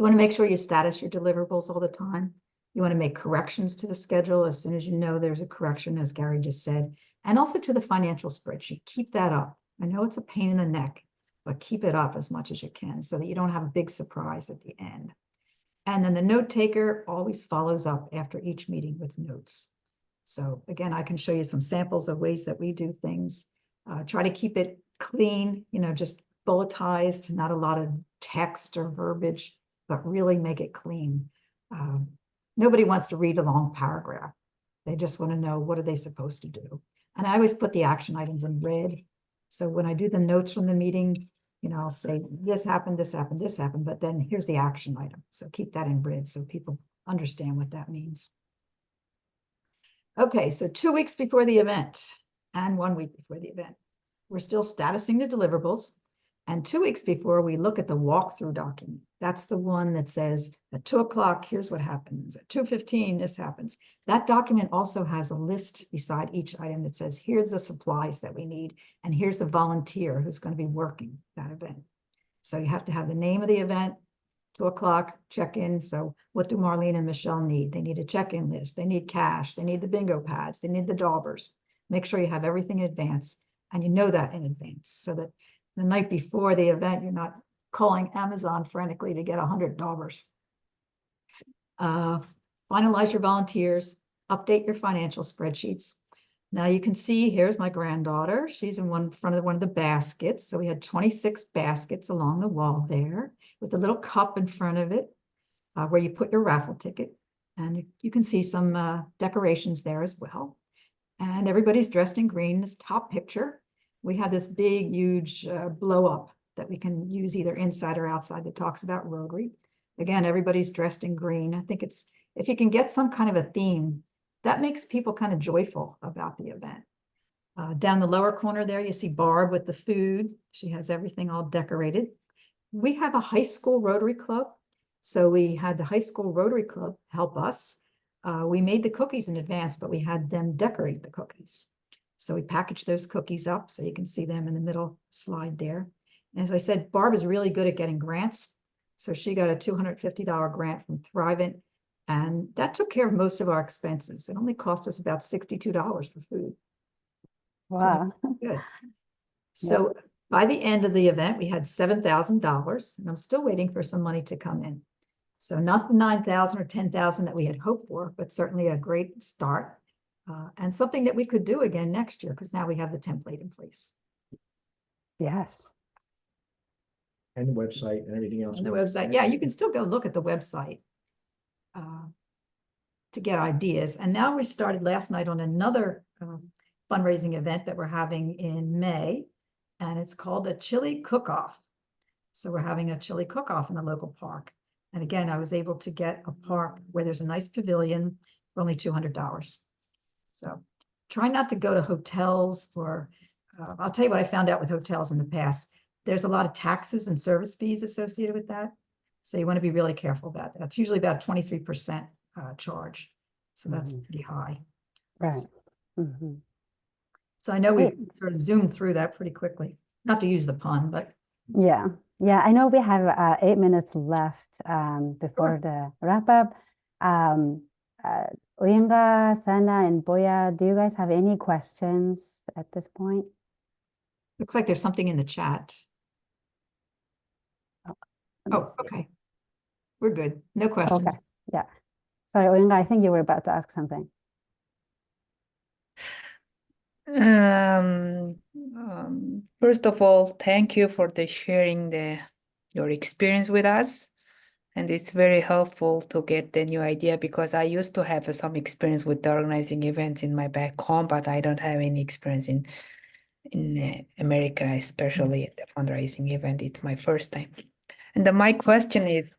Speaker 2: want to make sure you status your deliverables all the time. You want to make corrections to the schedule as soon as you know there's a correction, as Gary just said, and also to the financial spreadsheet. Keep that up. I know it's a pain in the neck, but keep it up as much as you can so that you don't have a big surprise at the end. And then the note taker always follows up after each meeting with notes. So again, I can show you some samples of ways that we do things. Try to keep it clean, just bulletized, not a lot of text or verbiage, but really make it clean. Nobody wants to read a long paragraph. They just want to know, what are they supposed to do? And I always put the action items in red. So when I do the notes from the meeting, I'll say this happened, this happened, this happened, but then here's the action item. So keep that in red so people understand what that means. Okay, so 2 weeks before the event and 1 week before the event, we're still statusing the deliverables. And 2 weeks before, we look at the walkthrough document. That's the one that says at 2 o'clock, here's what happens. At 2:15, this happens. That document also has a list beside each item that says, here's the supplies that we need, and here's the volunteer who's going to be working that event. So you have to have the name of the event, 2 o'clock, check-in. So what do Marlene and Michelle need? They need a check-in list. They need cash. They need the bingo pads. They need the daubers. Make sure you have everything in advance, and you know that in advance, so that the night before the event, you're not calling Amazon frantically to get 100 daubers. Finalize your volunteers, update your financial spreadsheets. Now you can see, here's my granddaughter. She's in front of one of the baskets. So we had 26 baskets along the wall there with a little cup in front of it where you put your raffle ticket. And you can see some decorations there as well. And everybody's dressed in green. This top picture, we have this big, huge blow up that we can use either inside or outside that talks about Rotary. Again, everybody's dressed in green. I think it's, if you can get some kind of a theme, that makes people kind of joyful about the event. Down the lower corner there, you see Barb with the food. She has everything all decorated. We have a high school Rotary Club. So we had the high school Rotary Club help us. We made the cookies in advance, but we had them decorate the cookies. So we packaged those cookies up so you can see them in the middle slide there. And as I said, Barb is really good at getting grants. So she got a $250 grant from Thrivent, and that took care of most of our expenses. It only cost us about $62 for food.
Speaker 1: Wow.
Speaker 2: So good. So by the end of the event, we had $7,000, and I'm still waiting for some money to come in. So not the 9,000 or 10,000 that we had hoped for, but certainly a great start. And something that we could do again next year, because now we have the template in place.
Speaker 1: Yes.
Speaker 3: And the website and everything else.
Speaker 2: And the website, yeah, you can still go look at the website to get ideas. And now we started last night on another fundraising event that we're having in May, and it's called a chili cook-off. So we're having a chili cook-off in a local park. And again, I was able to get a park where there's a nice pavilion for only $200. So try not to go to hotels for, I'll tell you what I found out with hotels in the past. There's a lot of taxes and service fees associated with that. So you want to be really careful about that. It's usually about 23% charge. So that's pretty high.
Speaker 1: Right. Mm-hmm.
Speaker 2: So I know we sort of zoomed through that pretty quickly. Not to use the pun, but.
Speaker 1: Yeah. Yeah. I know we have 8 minutes left before the wrap up. Uyinga, Sana, and Boya, do you guys have any questions at this point?
Speaker 2: Looks like there's something in the chat. Oh, okay. We're good. No questions.
Speaker 1: Okay. Yeah. Sorry, Uyinga, I think you were about to ask something.
Speaker 5: First of all, thank you for sharing your experience with us. And it's very helpful to get the new idea, because I used to have some experience with organizing events in my back home, but I don't have any experience in America, especially at the fundraising event. It's my first time. And then my question is,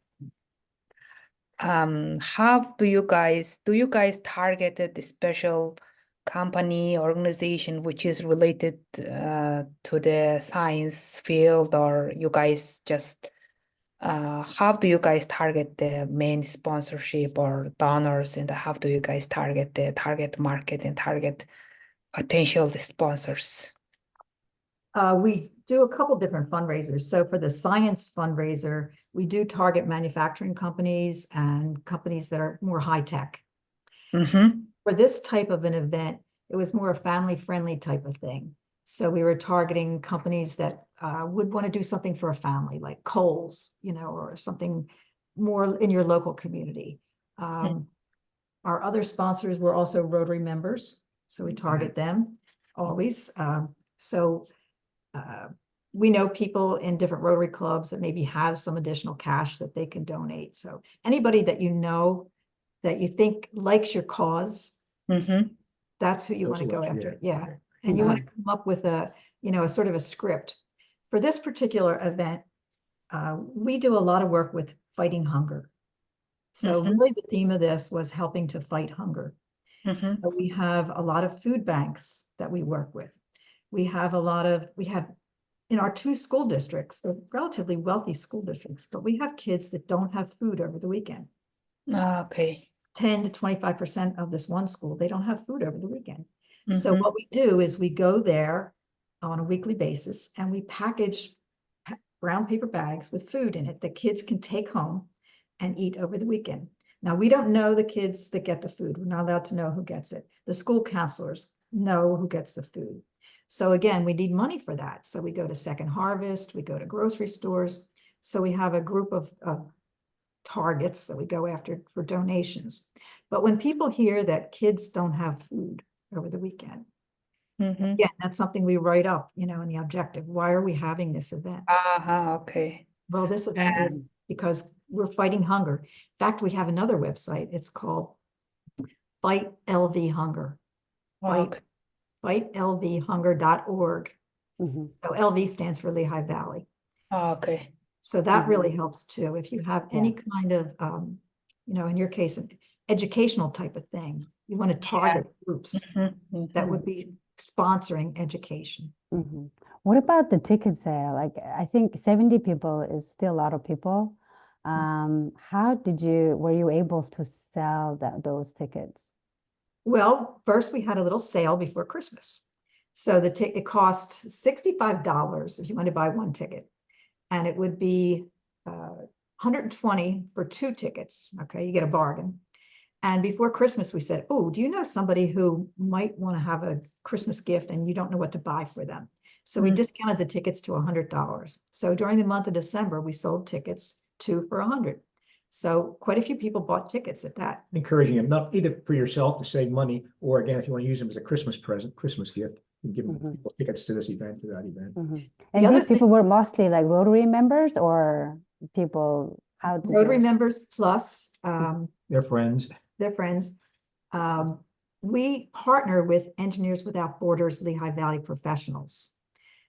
Speaker 5: how do you guys target the special company organization which is related to the science field, or you guys just how do you guys target the main sponsorship or donors, and how do you guys target the target market and target potential sponsors?
Speaker 2: We do a couple different fundraisers. So for the science fundraiser, we do target manufacturing companies and companies that are more high tech.
Speaker 5: Mm-hmm.
Speaker 2: For this type of an event, it was more a family-friendly type of thing. So we were targeting companies that would want to do something for a family, like Kohl's, or something more in your local community. Our other sponsors were also Rotary members, so we target them always. We know people in different Rotary clubs that maybe have some additional cash that they can donate. So anybody that you know that you think likes your cause, that's who you want to go after. Yeah. And you want to come up with a sort of a script. For this particular event, we do a lot of work with fighting hunger. So really the theme of this was helping to fight hunger.
Speaker 5: Mhm.
Speaker 2: So we have a lot of food banks that we work with. We have in our two school districts, they're relatively wealthy school districts, but we have kids that don't have food over the weekend.
Speaker 5: Okay.
Speaker 2: 10 to 25% of this one school, they don't have food over the weekend. So
Speaker 5: Mhm.
Speaker 2: what we do is we go there on a weekly basis and we package brown paper bags with food in it that kids can take home and eat over the weekend. Now, we don't know the kids that get the food. We're not allowed to know who gets it. The school counselors know who gets the food. So again, we need money for that. So we go to Second Harvest, we go to grocery stores. So we have a group of targets that we go after for donations. But when people hear that kids don't have food over the weekend,
Speaker 5: Mhm.
Speaker 2: again, that's something we write up, in the objective. Why are we having this event?
Speaker 5: Okay.
Speaker 2: Well, this event is because we're fighting hunger. In fact, we have another website. It's called Fight LV Hunger.
Speaker 5: Okay.
Speaker 2: FightLVhunger.org.
Speaker 1: Mhm.
Speaker 2: So LV stands for Lehigh Valley.
Speaker 5: Okay.
Speaker 2: So that really helps too. If you have any
Speaker 1: Yeah.
Speaker 2: kind of, in your case, an educational type of thing, you want to target groups
Speaker 5: Mhm.
Speaker 2: that
Speaker 5: Mhm.
Speaker 2: would be sponsoring education.
Speaker 1: Mhm. What about the ticket sale? Like, I think 70 people is still a lot of people. How were you able to sell those tickets?
Speaker 2: Well, first we had a little sale before Christmas. So it cost $65 if you want to buy one ticket. And it would be 120 for two tickets. Okay, you get a bargain. And before Christmas, we said, oh, do you know somebody who might want to have a Christmas gift and you don't know what to buy for them? So we discounted the tickets to $100. So during the month of December, we sold tickets 2 for $100. So quite a few people bought tickets at that.
Speaker 3: Encouraging them, not either for yourself to save money, or again, if you want to use them as a Christmas present, Christmas gift, you give them people tickets to this event, to that event.
Speaker 1: And
Speaker 2: other
Speaker 1: these people were mostly like Rotary members or people, how did
Speaker 2: Rotary
Speaker 1: they?
Speaker 2: members plus
Speaker 3: Their friends.
Speaker 2: their friends. We partner with Engineers Without Borders Lehigh Valley Professionals.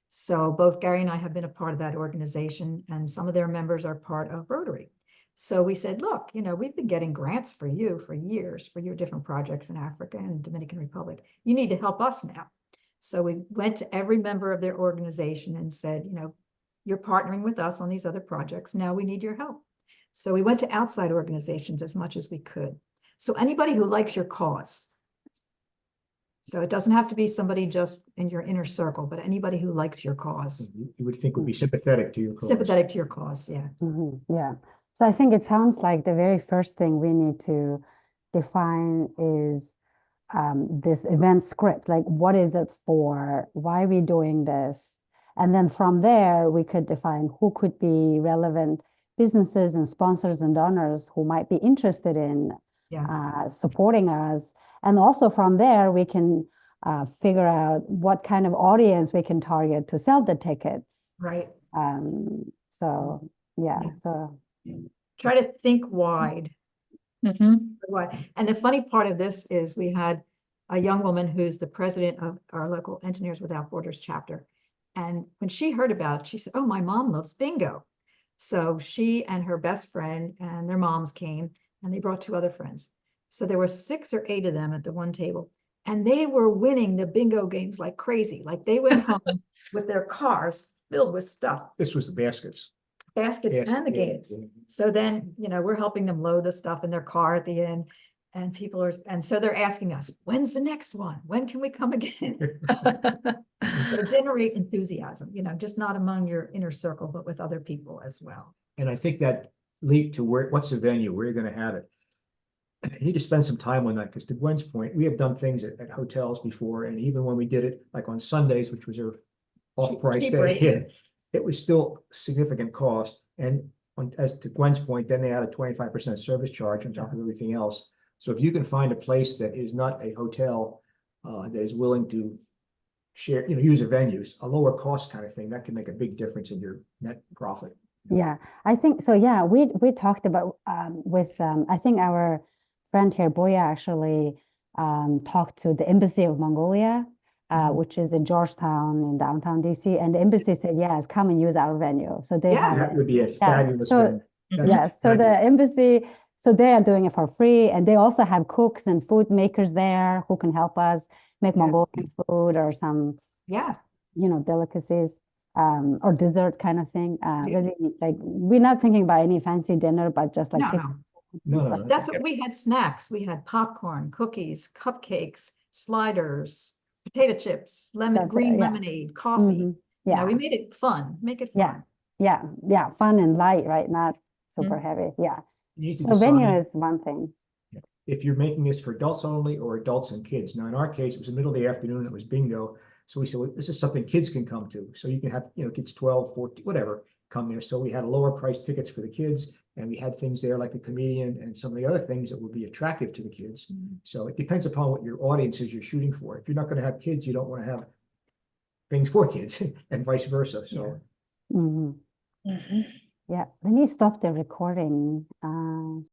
Speaker 2: So both Gary and I have been a part of that organization, and some of their members are part of Rotary. So we said, look, we've been getting grants for you for years for your different projects in Africa and Dominican Republic. You need to help us now. So we went to every member of their organization and said, you're partnering with us on these other projects. Now we need your help. So we went to outside organizations as much as we could. So anybody who likes your cause. So it doesn't have to be somebody just in your inner circle, but anybody who likes your cause.
Speaker 3: You would think would be sympathetic to your cause.
Speaker 2: Sympathetic to your cause, yeah.
Speaker 1: Yeah. So I think it sounds like the very first thing we need to define is this event script. Like, what is it for? Why are we doing this? And then from there, we could define who could be relevant businesses and sponsors and donors who might be interested in supporting us. And also from there, we can figure out what kind of audience we can target to sell the tickets.
Speaker 2: Right.
Speaker 1: So yeah. So
Speaker 2: try to think wide. And the funny part of this is we had a young woman who's the president of our local Engineers Without Borders chapter. And when she heard about it, she said, oh, my mom loves bingo. So she and her best friend and their moms came, and they brought 2 other friends. So there were 6 or 8 of them at the one table, and they were winning the bingo games like crazy. Like they went home with their cars filled with stuff.
Speaker 3: This was the baskets.
Speaker 2: Baskets and the games. So then, we're helping them load the stuff in their car at the end. And so they're asking us, when's the next one? When can we come again? So generate enthusiasm, just not among your inner circle, but with other people as well.
Speaker 3: And I think that leap to what's the venue, where you're going to have it. You need to spend some time on that, because to Gwen's point, we have done things at hotels before. And even when we did it, like on Sundays, which was our off-price day, it was still significant cost. And as to Gwen's point, then they had a 25% service charge on top of everything else. So if you can find a place that is not a hotel that is willing to share, use the venues, a lower cost kind of thing, that can make a big difference in your net profit.
Speaker 1: Yeah, I think so. Yeah, we talked about with I think our friend here, Boya, actually talked to the Embassy of Mongolia, which is in Georgetown in downtown DC, and the embassy said, yes, come and use our venue. So they have
Speaker 3: that would be a fabulous venue.
Speaker 1: Yes, so the embassy So they are doing it for free, and they also have cooks and food makers there who can help us make
Speaker 2: Yeah.
Speaker 1: Mongolian food or some,
Speaker 2: Yeah,
Speaker 1: delicacies, or dessert kind of thing.
Speaker 2: Yeah.
Speaker 1: Really, like, we're not thinking about any fancy dinner, but just like
Speaker 2: no,
Speaker 1: picnic
Speaker 2: no.
Speaker 1: and
Speaker 3: No,
Speaker 1: stuff.
Speaker 3: no,
Speaker 2: That's what we had snacks. We had popcorn, cookies, cupcakes, sliders, potato chips,
Speaker 1: That's it,
Speaker 2: green
Speaker 1: yeah.
Speaker 2: lemonade, coffee.
Speaker 1: Mhm.
Speaker 2: You know, we
Speaker 1: Yeah,
Speaker 2: made it fun, make it
Speaker 1: yeah,
Speaker 2: fun.
Speaker 1: yeah, fun and light, right? Not super heavy. Yeah.
Speaker 3: you need to
Speaker 1: So venue
Speaker 3: decide
Speaker 1: is one thing.
Speaker 3: if you're making this for adults only or adults and kids. Now, in our case, it was the middle of the afternoon, it was bingo. So we said, well, this is something kids can come to. So you can have, kids 12, 14, whatever, come there. So we had lower price tickets for the kids, and we had things there like a comedian and some of the other things that would be attractive to the kids. So it depends upon what your audience is you're shooting for. If you're not going to have kids, you don't want to have things for kids and vice versa. So
Speaker 1: Mhm.
Speaker 5: Mhm.
Speaker 1: Yeah, let me stop the recording.